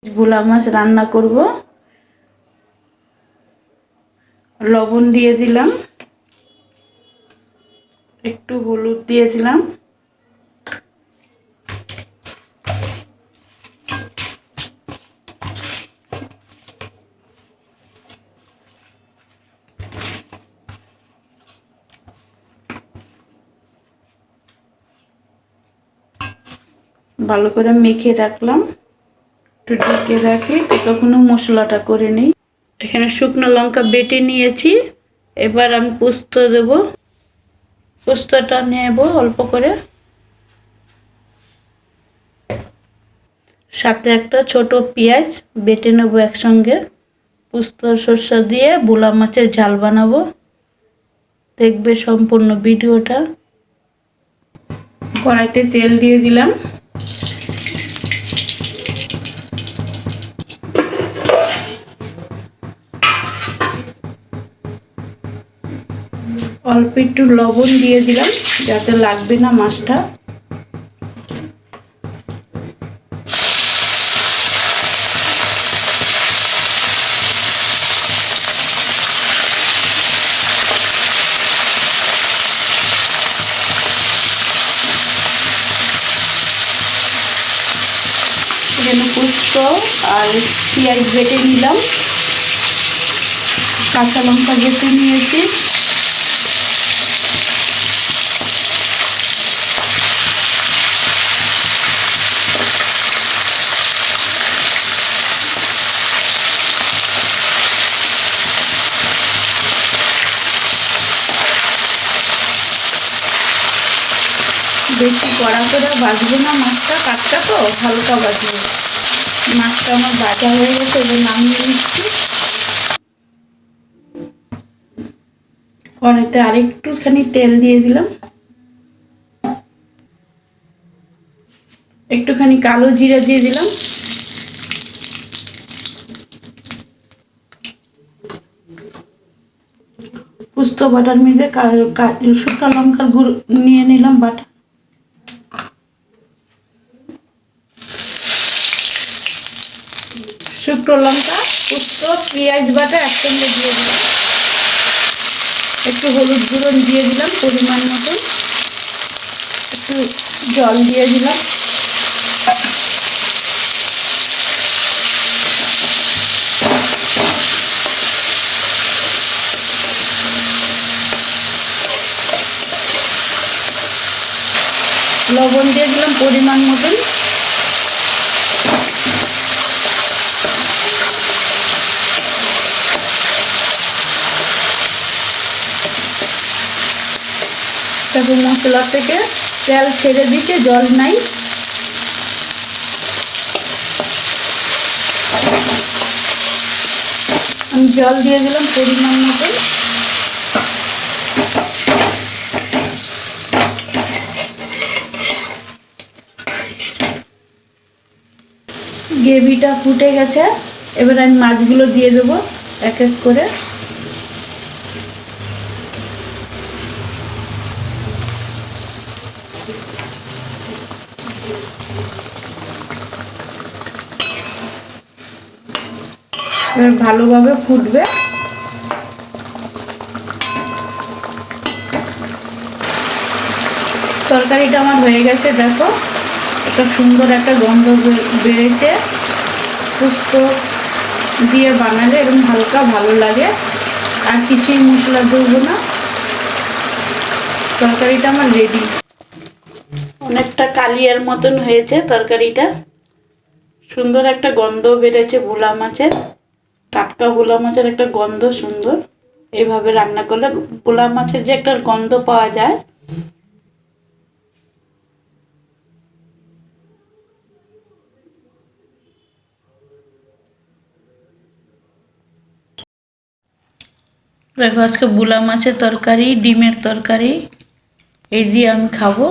ভোলা মাছ রান্না করব। লবণ দিয়ে দিলাম, একটু হলুদ দিয়ে দিলাম, ভালো করে মেখে রাখলাম। একটু ঢেকে রাখি ততক্ষণ মশলাটা করে নিই। এখানে শুকনো লঙ্কা বেটে নিয়েছি, এবার আমি পোস্ত দেব। পোস্তটা নেব অল্প করে, সাথে একটা ছোট পেঁয়াজ বেটে নেব একসঙ্গে। পোস্ত সরষে দিয়ে ভোলা মাছের ঝাল বানাবো, দেখবে সম্পূর্ণ ভিডিওটা। কড়াইতে তেল দিয়ে দিলাম, অল্প একটু লবণ দিয়ে দিলাম যাতে লাগবে না মাছটা। এখানে পোস্ত আর পেঁয়াজ বেটে নিলাম, কাঁচা লঙ্কা বেটে নিয়েছি, বেশি কড়া করে ভাজবো না, মাছটা কাটটা তো হালকা ভাজবো। মাছটা আমার ভাজা হয়ে গেছে, এবার নামিয়ে নিচ্ছি। কড়াইতে আরেকটুখানি তেল দিয়ে দিলাম, একটুখানি কালো জিরা দিয়ে দিলাম, পোস্ত বাটার মধ্যে শুকনো লঙ্কার গুঁড়ো নিয়ে নিলাম বাটা, শুকনো লঙ্কা পোস্ত পেঁয়াজ বাটা একসঙ্গে দিয়ে দিলাম, একটু হলুদ গুঁড়ো দিয়ে দিলাম পরিমাণ মতন, একটু জল দিয়ে দিলাম, লবণ দিয়ে দিলাম পরিমাণ মতন, তারপর মশলা থেকে তেল ছেড়ে দিতে জল নাই, আমি জল দিয়ে দিলাম পরিমাণ মতন। গ্রেভিটা ফুটে গেছে, এবার আমি মাছগুলো দিয়ে দেবো এক এক করে। এবার ভালোভাবে ফুটবে। তরকারিটা আমার হয়ে গেছে, দেখো একটা সুন্দর একটা গন্ধ বেড়েছে। পোস্ত দিয়ে বানালে এরকম হালকা ভালো লাগে, আর কিছুই মশলা দেবো না। তরকারিটা আমার রেডি। অনেকটা কালিয়ার মতন হয়েছে তরকারিটা, সুন্দর একটা গন্ধ বেড়েছে ভোলা মাছের, টাটকা ভোলা মাছের একটা গন্ধ সুন্দর। এইভাবে রান্না করলে ভোলা মাছের যে একটা গন্ধ পাওয়া যায়, দেখো আজকে ভোলা মাছের তরকারি, ডিমের তরকারি, এই দিয়ে আমি খাবো।